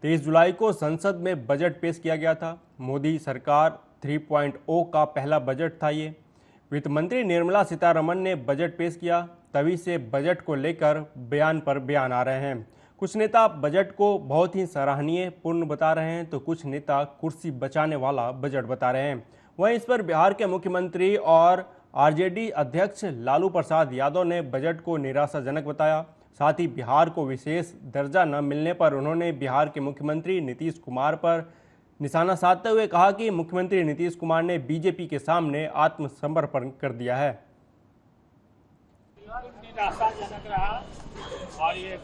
23 जुलाई को संसद में बजट पेश किया गया था। मोदी सरकार 3.0 का पहला बजट था ये। वित्त मंत्री निर्मला सीतारमण ने बजट पेश किया। तभी से बजट को लेकर बयान पर बयान आ रहे हैं। कुछ नेता बजट को बहुत ही सराहनीय पूर्ण बता रहे हैं तो कुछ नेता कुर्सी बचाने वाला बजट बता रहे हैं। वहीं इस पर बिहार के मुख्यमंत्री और आरजेडी अध्यक्ष लालू प्रसाद यादव ने बजट को निराशाजनक बताया। साथ ही बिहार को विशेष दर्जा न मिलने पर उन्होंने बिहार के मुख्यमंत्री नीतीश कुमार पर निशाना साधते हुए कहा कि मुख्यमंत्री नीतीश कुमार ने बीजेपी के सामने आत्मसमर्पण कर दिया है। निराशाजनक रहा और ये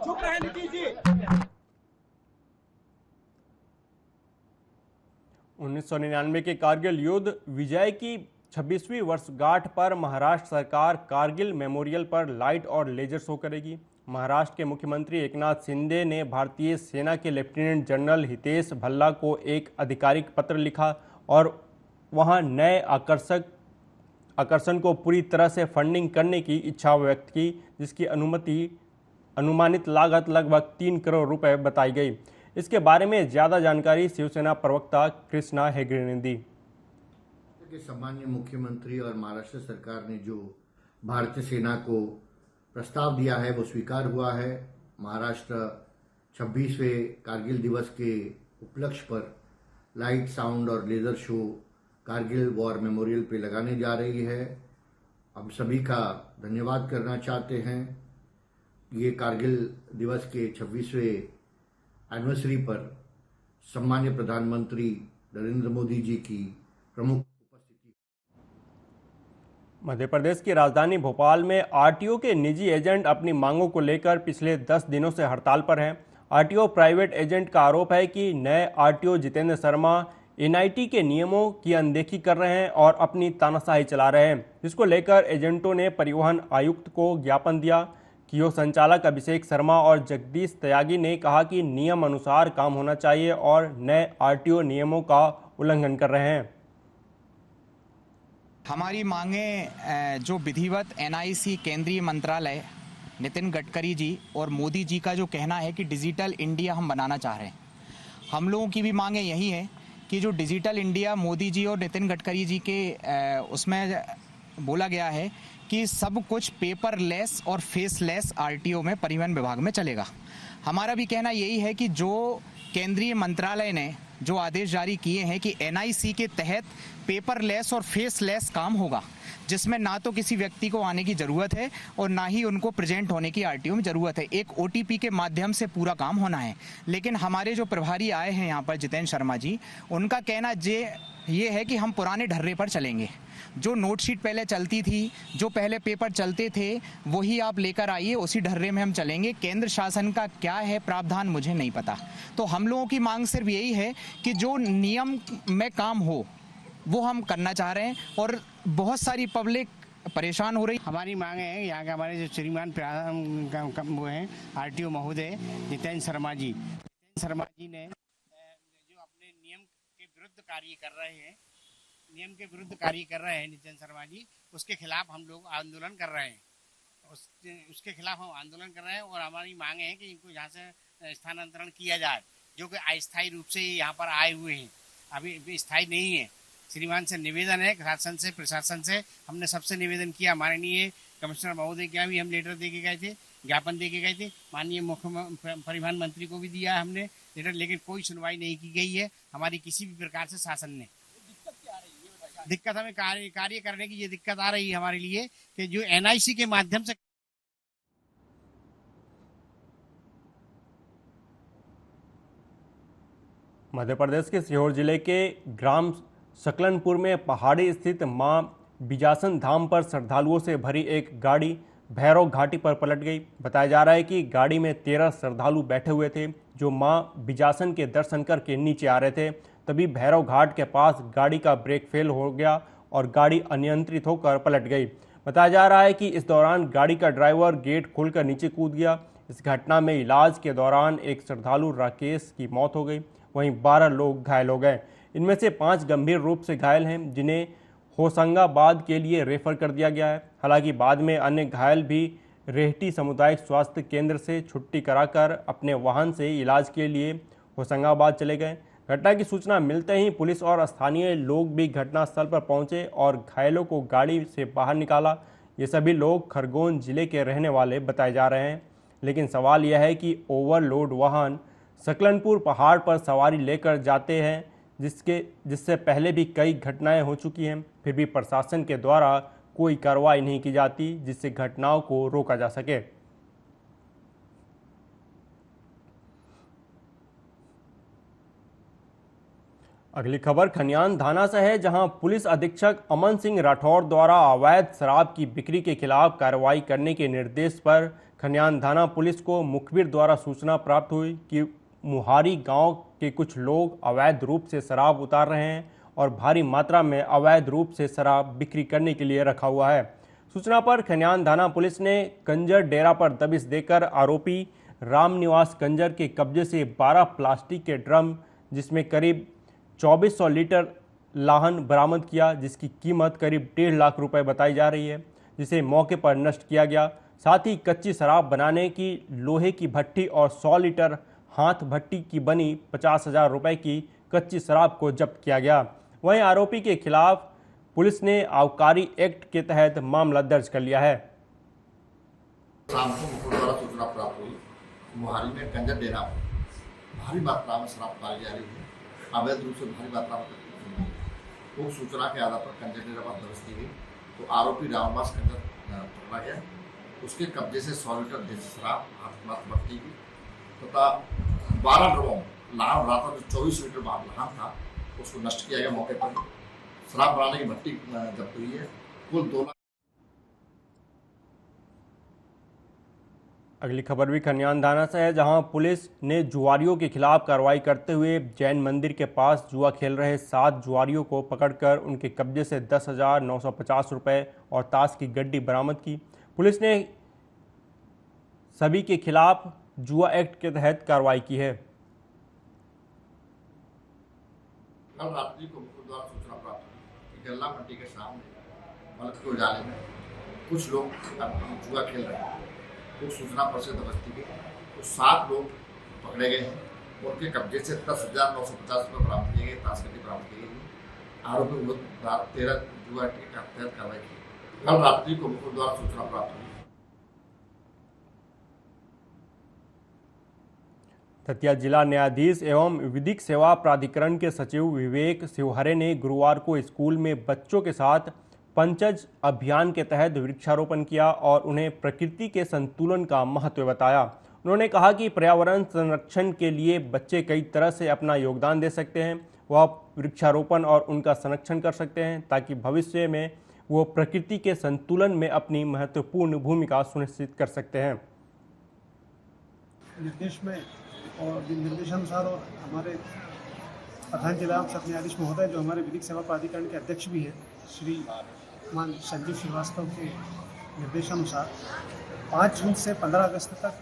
चुप रहे नीतीश जी। 1999 के कारगिल युद्ध विजय की 26वीं वर्षगांठ पर महाराष्ट्र सरकार कारगिल मेमोरियल पर लाइट और लेजर शो करेगी। महाराष्ट्र के मुख्यमंत्री एकनाथ शिंदे ने भारतीय सेना के लेफ्टिनेंट जनरल हितेश भल्ला को एक आधिकारिक पत्र लिखा और वहां नए आकर्षण को पूरी तरह से फंडिंग करने की इच्छा व्यक्त की, जिसकी अनुमानित लागत लगभग 3 करोड़ रुपए बताई गई। इसके बारे में ज़्यादा जानकारी शिवसेना प्रवक्ता कृष्णा हेगड़े ने दी। सम्मानीय मुख्यमंत्री और महाराष्ट्र सरकार ने जो भारतीय सेना को प्रस्ताव दिया है वो स्वीकार हुआ है। महाराष्ट्र 26वें कारगिल दिवस के उपलक्ष्य पर लाइट, साउंड और laser show Kargil war memorial पे लगाने जा रही है। हम सभी का धन्यवाद करना चाहते हैं। ये कारगिल दिवस के 26वें एनिवर्सरी पर सम्मानीय प्रधानमंत्री नरेंद्र मोदी जी की प्रमुख उपस्थिति। मध्य प्रदेश की राजधानी भोपाल में आरटीओ के निजी एजेंट अपनी मांगों को लेकर पिछले 10 दिनों से हड़ताल पर हैं। आरटीओ प्राइवेट एजेंट का आरोप है कि नए आरटीओ जितेंद्र शर्मा एनआईटी के नियमों की अनदेखी कर रहे हैं और अपनी तानाशाही चला रहे हैं, जिसको लेकर एजेंटों ने परिवहन आयुक्त को ज्ञापन दिया। कियो संचालक अभिषेक शर्मा और जगदीश त्यागी ने कहा कि नियम अनुसार काम होना चाहिए और नए आरटीओ नियमों का उल्लंघन कर रहे हैं। हमारी मांगे जो विधिवत एनआईसी केंद्रीय मंत्रालय नितिन गडकरी जी और मोदी जी का जो कहना है कि डिजिटल इंडिया हम बनाना चाह रहे हैं, हम लोगों की भी मांगे यही है कि जो डिजिटल इंडिया मोदी जी और नितिन गडकरी जी के उसमें बोला गया है कि सब कुछ पेपरलेस और फेसलेस आरटीओ में परिवहन विभाग में चलेगा। हमारा भी कहना यही है कि जो केंद्रीय मंत्रालय ने जो आदेश जारी किए हैं कि एनआईसी के तहत पेपरलेस और फेसलेस काम होगा, जिसमें ना तो किसी व्यक्ति को आने की ज़रूरत है और ना ही उनको प्रेजेंट होने की आरटीओ में ज़रूरत है। एक ओटीपी के माध्यम से पूरा काम होना है। लेकिन हमारे जो प्रभारी आए हैं यहाँ पर जितेंद्र शर्मा जी, उनका कहना ये है कि हम पुराने ढर्रे पर चलेंगे। जो नोट शीट पहले चलती थी, जो पहले पेपर चलते थे, वही आप लेकर आइए, उसी ढर्रे में हम चलेंगे। केंद्र शासन का क्या है प्रावधान मुझे नहीं पता। तो हम लोगों की मांग सिर्फ यही है कि जो नियम में काम हो वो हम करना चाह रहे हैं और बहुत सारी पब्लिक परेशान हो रही। हमारी मांगे हैं यहाँ के हमारे जो श्रीमान वो हैं आरटीओ महोदय जितेंद्र शर्मा जी ने जो अपने नियम के विरुद्ध कार्य कर रहे हैं, जितेंद्र शर्मा जी, उसके खिलाफ हम लोग आंदोलन कर रहे हैं। उसके खिलाफ हम आंदोलन कर रहे हैं और हमारी मांगे है कि इनको यहाँ से स्थानांतरण किया जाए, जो कि अस्थायी रूप से यहाँ पर आए हुए हैं, अभी स्थायी नहीं है। श्रीमान से निवेदन है, शासन से, प्रशासन से हमने सबसे निवेदन किया। माननीय कमिश्नर महोदय के यहाँ भी हम लेटर दे के गए थे, ज्ञापन दे के गए थे। माननीय मुख्य परिवहन मंत्री को भी दिया है हमने लेटर, लेकिन कोई सुनवाई नहीं की गई है हमारी किसी भी प्रकार से शासन ने। दिक्कत हमें कार्य करने की ये दिक्कत आ रही है हमारे लिए कि जो एनआईसी के माध्यम से। मध्य प्रदेश के सीहोर जिले के ग्राम सकलनपुर में पहाड़ी स्थित मां बिजासन धाम पर श्रद्धालुओं से भरी एक गाड़ी भैरव घाटी पर पलट गई। बताया जा रहा है कि गाड़ी में 13 श्रद्धालु बैठे हुए थे जो मां बिजासन के दर्शन करके नीचे आ रहे थे। तभी भैरव घाट के पास गाड़ी का ब्रेक फेल हो गया और गाड़ी अनियंत्रित होकर पलट गई। बताया जा रहा है कि इस दौरान गाड़ी का ड्राइवर गेट खोलकर नीचे कूद गया। इस घटना में इलाज के दौरान एक श्रद्धालु राकेश की मौत हो गई, वहीं 12 लोग घायल हो गए। इनमें से 5 गंभीर रूप से घायल हैं, जिन्हें होशंगाबाद के लिए रेफर कर दिया गया है। हालांकि बाद में अन्य घायल भी रेहटी सामुदायिक स्वास्थ्य केंद्र से छुट्टी कराकर अपने वाहन से इलाज के लिए होशंगाबाद चले गए। घटना की सूचना मिलते ही पुलिस और स्थानीय लोग भी घटनास्थल पर पहुंचे और घायलों को गाड़ी से बाहर निकाला। ये सभी लोग खरगोन जिले के रहने वाले बताए जा रहे हैं। लेकिन सवाल यह है कि ओवरलोड वाहन सकलनपुर पहाड़ पर सवारी लेकर जाते हैं, जिससे पहले भी कई घटनाएं हो चुकी हैं, फिर भी प्रशासन के द्वारा कोई कार्रवाई नहीं की जाती जिससे घटनाओं को रोका जा सके। अगली खबर खनियान थाना से है, जहां पुलिस अधीक्षक अमन सिंह राठौर द्वारा अवैध शराब की बिक्री के खिलाफ कार्रवाई करने के निर्देश पर खनियान थाना पुलिस को मुखबिर द्वारा सूचना प्राप्त हुई कि मुहारी गांव के कुछ लोग अवैध रूप से शराब उतार रहे हैं और भारी मात्रा में अवैध रूप से शराब बिक्री करने के लिए रखा हुआ है। सूचना पर खनियान थाना पुलिस ने कंजर डेरा पर दबिश देकर आरोपी रामनिवास कंजर के कब्जे से 12 प्लास्टिक के ड्रम जिसमें करीब 2400 लीटर लाहन बरामद किया, जिसकी कीमत करीब 1.5 लाख रुपए बताई जा रही है, जिसे मौके पर नष्ट किया गया। साथ ही कच्ची शराब बनाने की लोहे की भट्टी और 100 लीटर हाथ भट्टी की बनी 50,000 रुपए की कच्ची शराब को जब्त किया गया। वहीं आरोपी के खिलाफ पुलिस ने आबकारी एक्ट के तहत मामला दर्ज कर लिया है। शाम को मुखबिर द्वारा सूचना प्राप्त हुई, मुहारी में कंजर डेरा भारी मात्रा में शराब पाई जा रही है, अवैध रूप से भारी मात्रा में। वो सूचना के आधार पर कंजर डेरा पर दबिश दी गई तो आरोपी रामनिवास कंजर पकड़ा गया। उसके कब्जे से 100 लीटर देसी शराब हाथ भट्टी की तथा 12 ड्रमों लाहन रहा था, जो 24 लीटर लाहन था, उसको नष्ट किया गया मौके पर। शराब बनाने की भट्टी जब्त हुई है। कुल 2 लाख। अगली खबर भी खनियान थाना से है, जहां पुलिस ने जुआरियों के खिलाफ कार्रवाई करते हुए जैन मंदिर के पास जुआ खेल रहे 7 जुआरियों को पकड़कर उनके कब्जे से 10,950 रुपये और ताश की गड्डी बरामद की। पुलिस ने सभी के खिलाफ जुआ एक्ट के तहत कार्रवाई की है। कल रात्रि को मुखबिर द्वारा सूचना प्राप्त हुई कि गल्ला मंडी के सामने मलक के उजाले में कुछ लोग जुआ खेल रहे हैं। तो सूचना पर से दबिश दी गई तो 7 लोग पकड़े गए हैं। उनके कब्जे से 10,950 रुपये बरामद किए गए, ताश गड्डी बरामद की गई। आरोपी विरुद्ध 13 जुआ के तहत कार्रवाई की। कल रात्रि को मुखबिर द्वारा सूचना प्राप्त हुई। दतिया जिला न्यायाधीश एवं विधिक सेवा प्राधिकरण के सचिव विवेक शिवहरे ने गुरुवार को स्कूल में बच्चों के साथ पंचज अभियान के तहत वृक्षारोपण किया और उन्हें प्रकृति के संतुलन का महत्व बताया। उन्होंने कहा कि पर्यावरण संरक्षण के लिए बच्चे कई तरह से अपना योगदान दे सकते हैं। वह वृक्षारोपण और उनका संरक्षण कर सकते हैं ताकि भविष्य में वो प्रकृति के संतुलन में अपनी महत्वपूर्ण भूमिका सुनिश्चित कर सकते हैं। निर्देश में और निर्देशानुसार और हमारे प्रधान जिला सत्र न्यायाधीश महोदय, जो हमारे विधिक सेवा प्राधिकरण के अध्यक्ष भी हैं, श्री मान संजीव श्रीवास्तव के निर्देशानुसार 5 जून से 15 अगस्त तक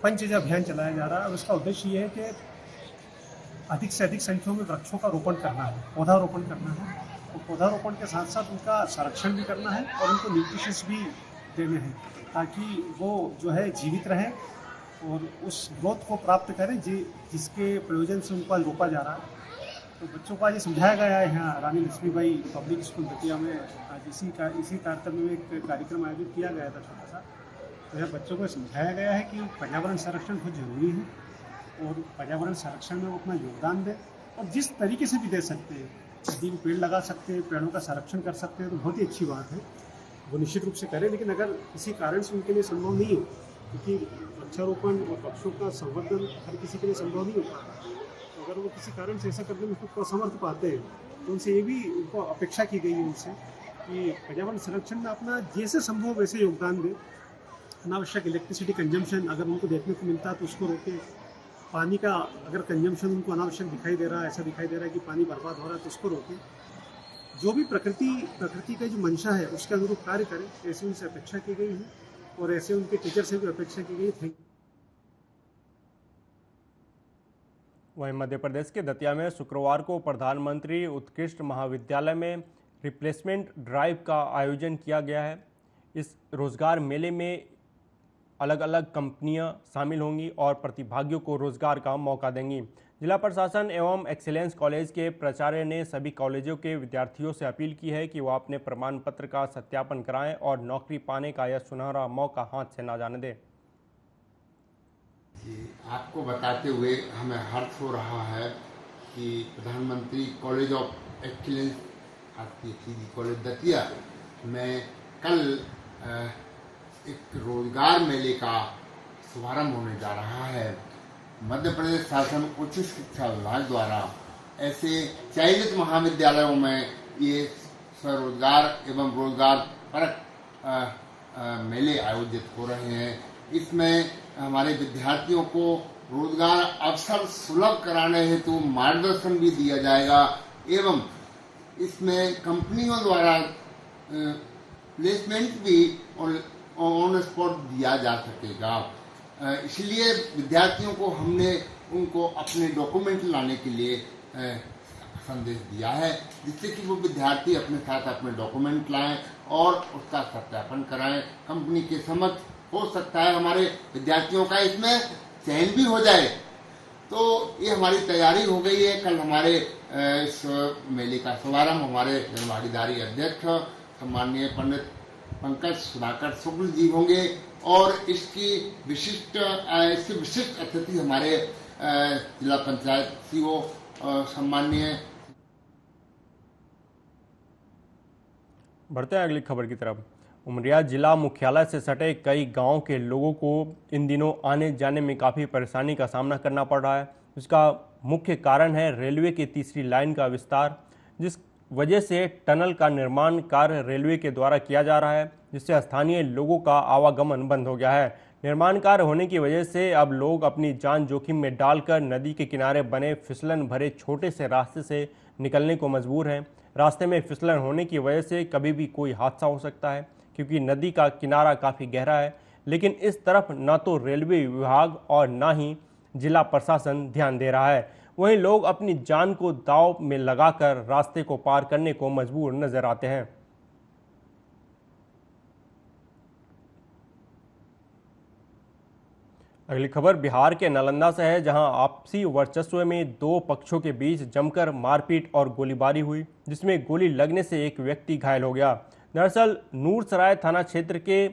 पंचज अभियान चलाया जा रहा है। और उसका उद्देश्य ये है कि अधिक से अधिक संख्या में वृक्षों का रोपण करना है, पौधारोपण करना है। और पौधारोपण के साथ साथ उनका संरक्षण भी करना है और उनको न्यूट्रिशंस भी देने हैं ताकि वो जो है जीवित रहें और उस ग्रोथ को प्राप्त करें जिसके प्रयोजन से उनको आज रोपा जा रहा है। तो बच्चों को आज ये समझाया गया है यहाँ रानी लक्ष्मीबाई पब्लिक स्कूल दतिया में। आज इसी तारतम्य में एक कार्यक्रम आयोजित किया गया था छोटा सा। तो यहाँ बच्चों को समझाया गया है कि पर्यावरण संरक्षण बहुत जरूरी है और पर्यावरण संरक्षण में वो अपना योगदान दें और जिस तरीके से भी दे सकते हैं। यदि वो पेड़ लगा सकते हैं, पेड़ों का संरक्षण कर सकते हैं तो बहुत ही अच्छी बात है, वो निश्चित रूप से करें। लेकिन अगर किसी कारण से उनके लिए संभव नहीं हो, क्योंकि वृक्षारोपण और वृक्षों का संवर्धन हर किसी के लिए संभव नहीं होता, तो अगर वो किसी कारण से ऐसा करने में खुद असमर्थ पाते हैं तो उनसे ये भी उनको अपेक्षा की गई है उनसे कि पर्यावरण संरक्षण में अपना जैसे संभव वैसे योगदान दें। अनावश्यक इलेक्ट्रिसिटी कंजम्पशन अगर उनको देखने को मिलता है तो उसको रोकें। पानी का अगर कंजम्पशन उनको अनावश्यक दिखाई दे रहा है, ऐसा दिखाई दे रहा है कि पानी बर्बाद हो रहा है तो उसको रोकें। जो भी प्रकृति का जो मंशा है उसके अनुरूप कार्य करें, ऐसी उनसे अपेक्षा की गई है और ऐसे उनके टीचर से भी अपेक्षा की गई है। Thank you. वहीं मध्य प्रदेश के दतिया में शुक्रवार को प्रधानमंत्री उत्कृष्ट महाविद्यालय में रिप्लेसमेंट ड्राइव का आयोजन किया गया है। इस रोजगार मेले में अलग अलग कंपनियां शामिल होंगी और प्रतिभागियों को रोजगार का मौका देंगी। जिला प्रशासन एवं एक्सीलेंस कॉलेज के प्राचार्य ने सभी कॉलेजों के विद्यार्थियों से अपील की है कि वह अपने प्रमाण पत्र का सत्यापन कराएं और नौकरी पाने का यह सुनहरा मौका हाथ से न जाने दें। आपको बताते हुए हमें हर्ष हो रहा है कि प्रधानमंत्री college of excellence RPHED college Datia में कल एक रोजगार मेले का शुभारंभ होने जा रहा है। मध्य प्रदेश शासन उच्च शिक्षा विभाग द्वारा ऐसे चयनित महाविद्यालयों में ये स्वरोजगार एवं रोजगार परक मेले आयोजित हो रहे हैं। इसमें हमारे विद्यार्थियों को रोजगार अवसर सुलभ कराने हेतु मार्गदर्शन भी दिया जाएगा एवं इसमें कंपनियों द्वारा प्लेसमेंट भी ऑन स्पॉट दिया जा सकेगा। इसलिए विद्यार्थियों को हमने उनको अपने डॉक्यूमेंट लाने के लिए संदेश दिया है, जिससे कि वो विद्यार्थी अपने साथ अपने डॉक्यूमेंट लाएं और उसका सत्यापन कराएं। कंपनी के समक्ष हो सकता है हमारे विद्यार्थियों का इसमें चयन भी हो जाए। तो ये हमारी तैयारी हो गई है। कल हमारे इस मेले का शुभारंभ हमारे जनभागीदारी अध्यक्ष सम्माननीय पंडित पंकज सुधाकर शुक्ल जी होंगे और इसकी विशिष्ट अतिथि हमारे जिला पंचायत सीओ सम्माननीय। बढ़ते हैं अगली खबर की तरफ। उमरिया जिला मुख्यालय से सटे कई गांव के लोगों को इन दिनों आने जाने में काफ़ी परेशानी का सामना करना पड़ रहा है। इसका मुख्य कारण है रेलवे की तीसरी लाइन का विस्तार, जिस वजह से टनल का निर्माण कार्य रेलवे के द्वारा किया जा रहा है, जिससे स्थानीय लोगों का आवागमन बंद हो गया है। निर्माण कार्य होने की वजह से अब लोग अपनी जान जोखिम में डालकर नदी के किनारे बने फिसलन भरे छोटे से रास्ते से निकलने को मजबूर हैं। रास्ते में फिसलन होने की वजह से कभी भी कोई हादसा हो सकता है, क्योंकि नदी का किनारा काफ़ी गहरा है। लेकिन इस तरफ न तो रेलवे विभाग और न ही जिला प्रशासन ध्यान दे रहा है। वहीं लोग अपनी जान को दांव में लगाकर रास्ते को पार करने को मजबूर नजर आते हैं। अगली खबर बिहार के नालंदा से है, जहां आपसी वर्चस्व में दो पक्षों के बीच जमकर मारपीट और गोलीबारी हुई, जिसमें गोली लगने से एक व्यक्ति घायल हो गया। दरअसल नूरसराय थाना क्षेत्र के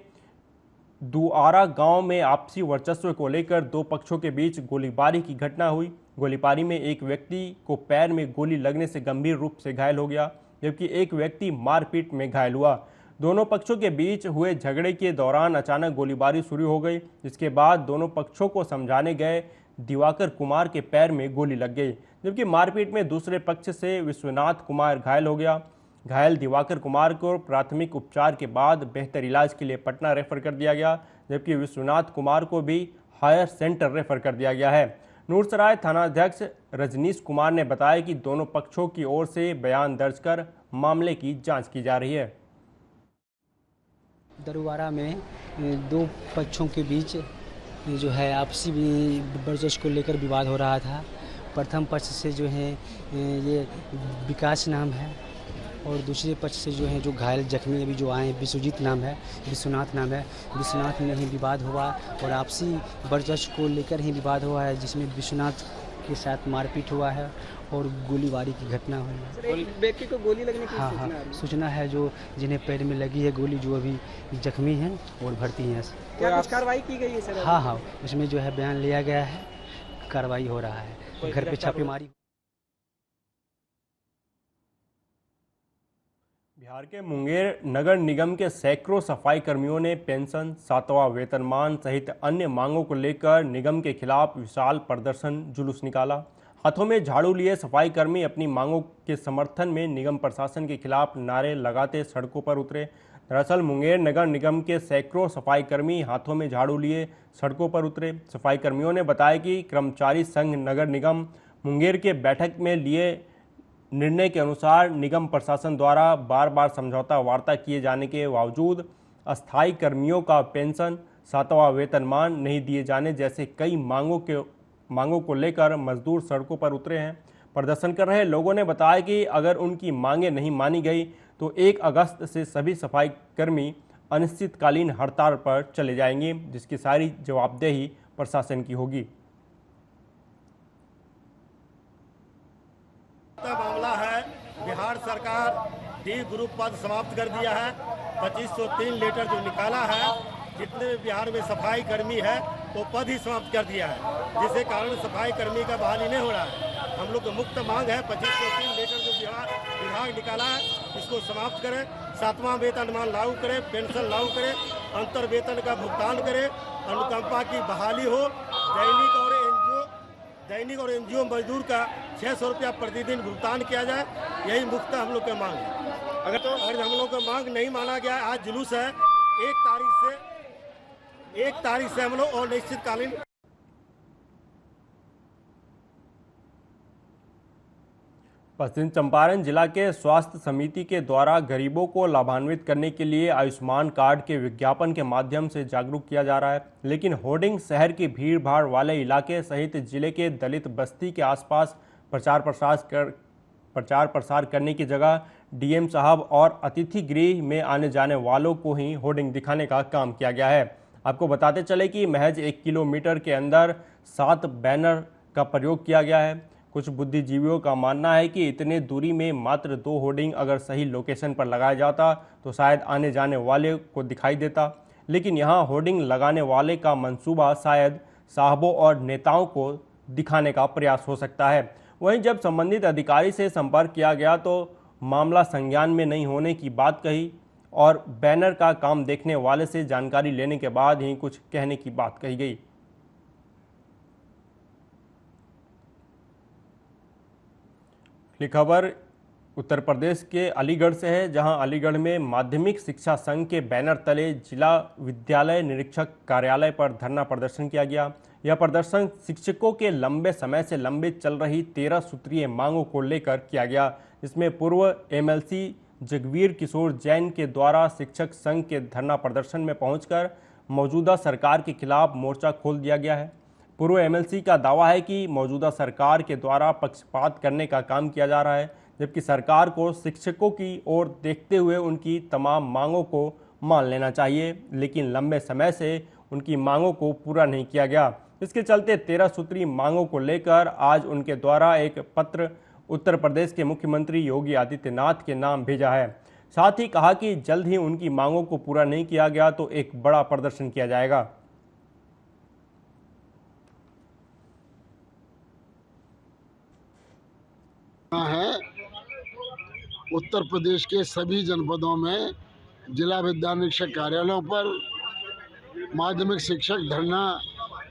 दुआरा गांव में आपसी वर्चस्व को लेकर दो पक्षों के बीच गोलीबारी की घटना हुई। गोलीबारी में एक व्यक्ति को पैर में गोली लगने से गंभीर रूप से घायल हो गया, जबकि एक व्यक्ति मारपीट में घायल हुआ। दोनों पक्षों के बीच हुए झगड़े के दौरान अचानक गोलीबारी शुरू हो गई, जिसके बाद दोनों पक्षों को समझाने गए दिवाकर कुमार के पैर में गोली लग गई, जबकि मारपीट में दूसरे पक्ष से विश्वनाथ कुमार घायल हो गया। घायल दिवाकर कुमार को प्राथमिक उपचार के बाद बेहतर इलाज के लिए पटना रेफर कर दिया गया, जबकि विश्वनाथ कुमार को भी हायर सेंटर रेफर कर दिया गया है। नूरसराय थानाध्यक्ष रजनीश कुमार ने बताया कि दोनों पक्षों की ओर से बयान दर्ज कर मामले की जांच की जा रही है। दरुवारा में दो पक्षों के बीच जो है आपसी वर्चस्व को लेकर विवाद हो रहा था। प्रथम पक्ष से जो है ये विकास नाम है और दूसरे पक्ष से जो है जो घायल जख्मी अभी जो आए हैं विश्वजीत नाम है, विश्वनाथ नाम है। विश्वनाथ में ही विवाद हुआ और आपसी वर्चस्व को लेकर ही विवाद हुआ है, जिसमें विश्वनाथ के साथ मारपीट हुआ है और गोलीबारी की घटना हुई है। एक व्यक्ति को गोली लगने की सूचना है जो जिन्हें पैर में लगी है गोली, जो अभी जख्मी हैं और भर्ती हैं। क्या कुछ कार्रवाई की गई है सर? हाँ, उसमें जो है बयान लिया गया है, कार्रवाई हो रहा है, घर पे छापेमारी। बिहार के मुंगेर नगर निगम के सैकड़ों सफाई कर्मियों ने पेंशन, 7वां वेतनमान सहित अन्य मांगों को लेकर निगम के खिलाफ विशाल प्रदर्शन जुलूस निकाला। हाथों में झाड़ू लिए सफाई कर्मी अपनी मांगों के समर्थन में निगम प्रशासन के खिलाफ नारे लगाते सड़कों पर उतरे। दरअसल मुंगेर नगर निगम के सैकड़ों सफाई कर्मी हाथों में झाड़ू लिए सड़कों पर उतरे। सफाई कर्मियों ने बताया कि कर्मचारी संघ नगर निगम मुंगेर के बैठक में लिए निर्णय के अनुसार निगम प्रशासन द्वारा बार बार समझौता वार्ता किए जाने के बावजूद अस्थायी कर्मियों का पेंशन, 7वां वेतनमान नहीं दिए जाने जैसे कई मांगों को लेकर मजदूर सड़कों पर उतरे हैं। प्रदर्शन कर रहे लोगों ने बताया कि अगर उनकी मांगें नहीं मानी गई तो 1 अगस्त से सभी सफाई कर्मी अनिश्चितकालीन हड़ताल पर चले जाएंगे, जिसकी सारी जवाबदेही प्रशासन की होगी। मामला है, बिहार सरकार डी ग्रुप पद समाप्त कर दिया है। 2503 लेटर जो निकाला है, जितने भी बिहार में सफाई कर्मी है वो पद ही समाप्त कर दिया है, जिसके कारण सफाई कर्मी का बहाली नहीं हो रहा है। हम लोग की मुक्त मांग है 2503 लेटर जो विभाग निकाला है इसको समाप्त करें, 7वां वेतनमान लागू करें, पेंशन लागू करें, अंतर वेतन का भुगतान करें, अनुकंपा की बहाली हो, दैनिक और एनजीओ मजदूर का 600 रुपया प्रतिदिन भुगतान किया जाए। यही मुख्य हम लोग की मांग है। अगर हम लोग का मांग नहीं माना गया, आज जुलूस है 1 तारीख से हम लोग और अनिश्चितकालीन। पश्चिम चंपारण जिला के स्वास्थ्य समिति के द्वारा गरीबों को लाभान्वित करने के लिए आयुष्मान कार्ड के विज्ञापन के माध्यम से जागरूक किया जा रहा है, लेकिन होर्डिंग शहर की भीड़ भाड़ वाले इलाके सहित जिले के दलित बस्ती के आसपास प्रचार प्रसार करने की जगह डीएम साहब और अतिथि गृह में आने जाने वालों को ही होर्डिंग दिखाने का काम किया गया है। आपको बताते चले कि महज 1 किलोमीटर के अंदर 7 बैनर का प्रयोग किया गया है। कुछ बुद्धिजीवियों का मानना है कि इतने दूरी में मात्र 2 होर्डिंग अगर सही लोकेशन पर लगाया जाता तो शायद आने जाने वाले को दिखाई देता, लेकिन यहाँ होर्डिंग लगाने वाले का मंसूबा शायद साहबों और नेताओं को दिखाने का प्रयास हो सकता है। वहीं जब संबंधित अधिकारी से संपर्क किया गया तो मामला संज्ञान में नहीं होने की बात कही और बैनर का काम देखने वाले से जानकारी लेने के बाद ही कुछ कहने की बात कही गई। ये खबर उत्तर प्रदेश के अलीगढ़ से है, जहां अलीगढ़ में माध्यमिक शिक्षा संघ के बैनर तले जिला विद्यालय निरीक्षक कार्यालय पर धरना प्रदर्शन किया गया। यह प्रदर्शन शिक्षकों के लंबे समय से लंबित चल रही 13 सूत्रीय मांगों को लेकर किया गया, जिसमें पूर्व एमएलसी जगवीर किशोर जैन के द्वारा शिक्षक संघ के धरना प्रदर्शन में पहुंचकर मौजूदा सरकार के खिलाफ मोर्चा खोल दिया गया है। पूर्व एमएलसी का दावा है कि मौजूदा सरकार के द्वारा पक्षपात करने का काम किया जा रहा है, जबकि सरकार को शिक्षकों की ओर देखते हुए उनकी तमाम मांगों को मान लेना चाहिए, लेकिन लंबे समय से उनकी मांगों को पूरा नहीं किया गया। इसके चलते 13 सूत्री मांगों को लेकर आज उनके द्वारा एक पत्र उत्तर प्रदेश के मुख्यमंत्री योगी आदित्यनाथ के नाम भेजा है। साथ ही कहा कि जल्द ही उनकी मांगों को पूरा नहीं किया गया तो एक बड़ा प्रदर्शन किया जाएगा। है उत्तर प्रदेश के सभी जनपदों में जिला विद्यालय निरीक्षक कार्यालयों पर माध्यमिक शिक्षक धरना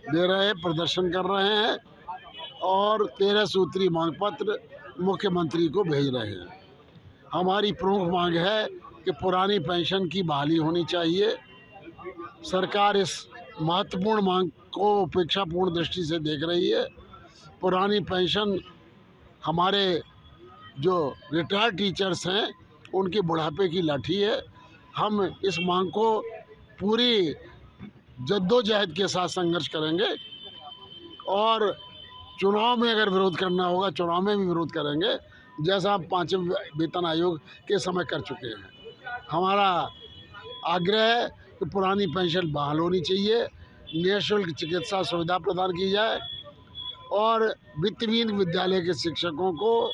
दे रहे हैं, प्रदर्शन कर रहे हैं और 13 सूत्री मांग पत्र मुख्यमंत्री को भेज रहे हैं। हमारी प्रमुख मांग है कि पुरानी पेंशन की बहाली होनी चाहिए। सरकार इस महत्वपूर्ण मांग को उपेक्षापूर्ण दृष्टि से देख रही है। पुरानी पेंशन हमारे जो रिटायर्ड टीचर्स हैं उनके बुढ़ापे की लाठी है। हम इस मांग को पूरी जद्दोजहद के साथ संघर्ष करेंगे और चुनाव में अगर विरोध करना होगा चुनाव में भी विरोध करेंगे, जैसा हम 5वें वेतन आयोग के समय कर चुके हैं। हमारा आग्रह है कि पुरानी पेंशन बहाल होनी चाहिए, निःशुल्क चिकित्सा सुविधा प्रदान की जाए और वित्तहीन विद्यालय के शिक्षकों को।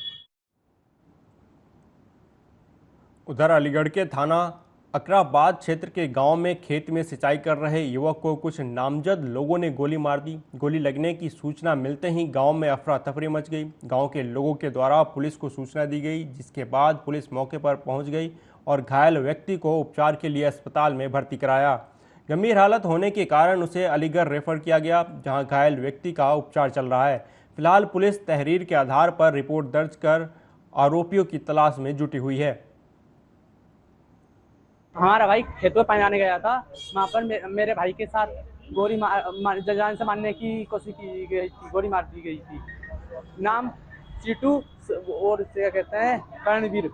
उधर अलीगढ़ के थाना अकराबाद क्षेत्र के गांव में खेत में सिंचाई कर रहे युवक को कुछ नामजद लोगों ने गोली मार दी। गोली लगने की सूचना मिलते ही गांव में अफरा तफरी मच गई। गांव के लोगों के द्वारा पुलिस को सूचना दी गई, जिसके बाद पुलिस मौके पर पहुंच गई और घायल व्यक्ति को उपचार के लिए अस्पताल में भर्ती कराया। गंभीर हालत होने के कारण उसे अलीगढ़ रेफर किया गया, जहां घायल व्यक्ति का उपचार चल रहा है। फिलहाल पुलिस तहरीर के आधार पर रिपोर्ट दर्ज कर आरोपियों की तलाश में जुटी हुई है। हमारा भाई खेतों में पानी आने गया था, वहाँ पर मेरे भाई के साथ जान से मारने की कोशिश की गई थी, गोली मार दी गई थी। नाम सीटू और क्या कहते हैं कर्णवीर,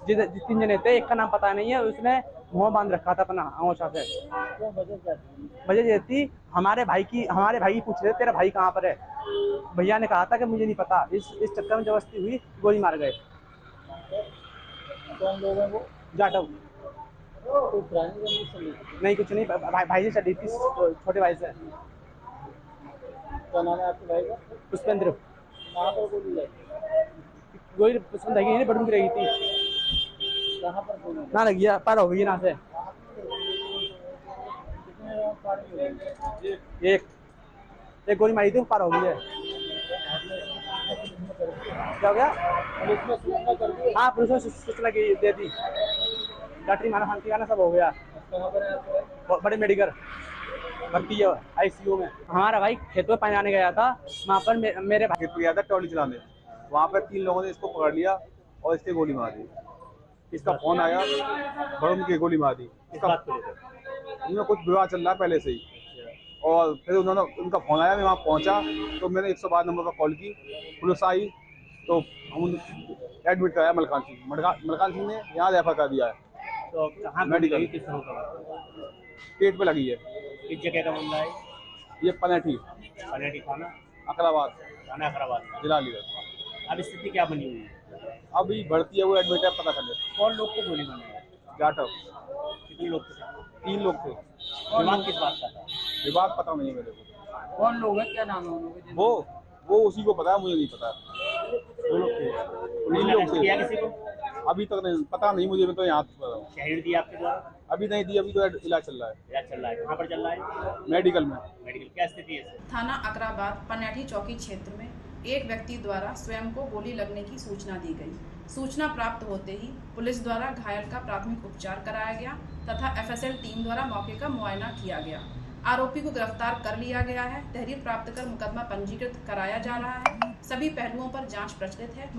जिस 3 जने थे, एक का नाम पता नहीं है। उसने मुंह बांध रखा था अपना अंगोछा से। वजह ये थी, हमारे भाई की पूछ रहे तेरा भाई कहाँ पर है। भैया ने कहा था कि मुझे नहीं पता। इस चक्कर में जबरदस्ती हुई, गोली मार गए। कौन लोग हैं वो? जाटव। नहीं, कुछ नहीं, भाई से चली थी, छोटे भाई से। क्या नाम है आपके भाई का? पुष्पेंद्र। कहाँ पर गोली लगी? गोली पसंद आई, बड़ू की रही थी। कहाँ पर गोली ना लगी है? पार हो गई ना से। एक गोली मारी थी, पार हो गई है। क्या हो गया? हाँ, पुलिस ने सूचना दे दी। डॉक्टरी माना शांति का सब हो गया। बड़े मेडिकल भर्ती है ICU में। हमारा भाई खेतों में पानी आने गया था, वहाँ पर मेरे भाई गया था टॉली चलाने। वहाँ पर 3 लोगों ने इसको पकड़ लिया और इससे गोली मार दी। इसका फोन आया, बड़ों की गोली मार दी। उनमें कुछ विवाद चल रहा है पहले से ही, और फिर उनका फोन आया, मैं वहाँ पहुँचा तो मैंने 112 नंबर पर कॉल की, पुलिस आई तो हम एडमिट कराया मलकान सिंह ने यहाँ रेफर कर दिया है। तो कहाँ मेडिकल पेट पे लगी है। इस जगह का मामला है? ये पनेठी थाना अकराबाद, जिला अलीगढ़। अब स्थिति क्या बनी हुई है? अभी भर्ती है, वो एडमिट है, पता कर ले। कौन लोग को गोली मारी है? जाटव। कितने लोग थे? 3 लोग थे। विवाद किस बात का था? विवाद पता नहीं मेरे को। कौन लोग है, क्या नाम है उनके? वो उसी को पता है, मुझे नहीं पता। 2 लोग थे, 3 लोग थे। किया किसी को? अभी तक नहीं पता, नहीं मुझे, मैं तो यहाँ शहीद दी आपके द्वारा? अभी नहीं दी, अभी तो इलाज चल रहा है। कहाँ पर चल रहा है? मेडिकल में। क्या स्थिति है? थाना अकराबाद पनेठी चौकी क्षेत्र में एक व्यक्ति द्वारा स्वयं को गोली लगने की सूचना दी गई। सूचना प्राप्त होते ही पुलिस द्वारा घायल का प्राथमिक उपचार कराया गया तथा FSL टीम द्वारा मौके का मुआयना किया गया। आरोपी को गिरफ्तार कर लिया गया है। तहरीर प्राप्त कर मुकदमा पंजीकृत कराया जा रहा है। सभी पहलुओं पर जांच प्रचलित है।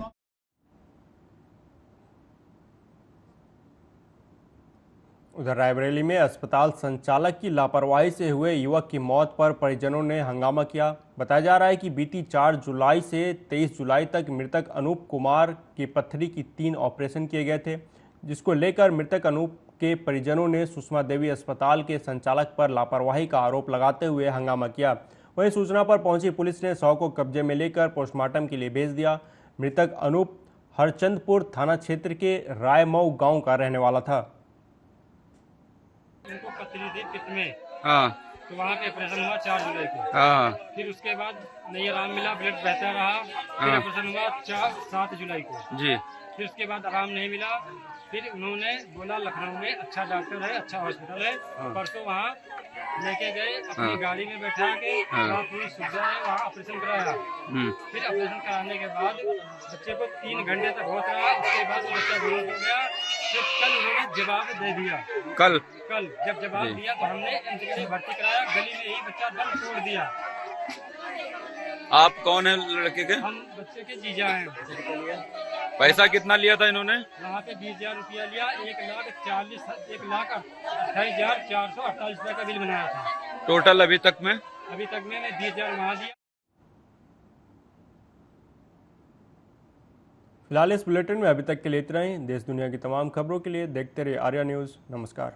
उधर रायबरेली में अस्पताल संचालक की लापरवाही से हुए युवक की मौत पर परिजनों ने हंगामा किया। बताया जा रहा है कि बीती 4 जुलाई से 23 जुलाई तक मृतक अनूप कुमार की पथरी की 3 ऑपरेशन किए गए थे, जिसको लेकर मृतक अनूप के परिजनों ने सुषमा देवी अस्पताल के संचालक पर लापरवाही का आरोप लगाते हुए हंगामा किया। वहीं सूचना पर पहुंची पुलिस ने शव को कब्जे में लेकर पोस्टमार्टम के लिए भेज दिया। मृतक अनूप हरचंदपुर थाना क्षेत्र के रायमऊ गाँव का रहने वाला था। उनको पथरी थी पित्त में। हाँ। तो वहाँ पे ऑपरेशन हुआ 4 जुलाई को। हाँ। फिर उसके बाद नहीं आराम मिला, ब्लड बहता रहा। फिर ऑपरेशन हुआ 7 जुलाई को जी। फिर उसके बाद आराम नहीं मिला। फिर उन्होंने बोला लखनऊ में अच्छा डॉक्टर है, अच्छा हॉस्पिटल है, परसों वहाँ लेके गए, अपनी गाड़ी में बैठा के पूरी सुविधा है, वहाँ ऑपरेशन कराया। फिर ऑपरेशन कराने के बाद बच्चे को 3 घंटे तक होश रहा। उसके बाद बच्चा बेहोश हो गया। फिर कल उन्होंने जवाब दे दिया। कल जब जवाब दिया तो हमने एम्स के लिए भर्ती कराया। गली में ही बच्चा दम तोड़ दिया। आप कौन है लड़के के? हम बच्चे के जीजा हैं। पैसा कितना लिया था इन्होंने? वहाँ पे 20,000 रुपया लिया। 1,28,448 रुपये का बिल बनाया था टोटल। अभी तक में 20,000 वहाँ दिया। फिलहाल इस बुलेटिन में अभी तक के लिए इतना ही। देश दुनिया की तमाम खबरों के लिए देखते रहिए आर्या न्यूज़। नमस्कार।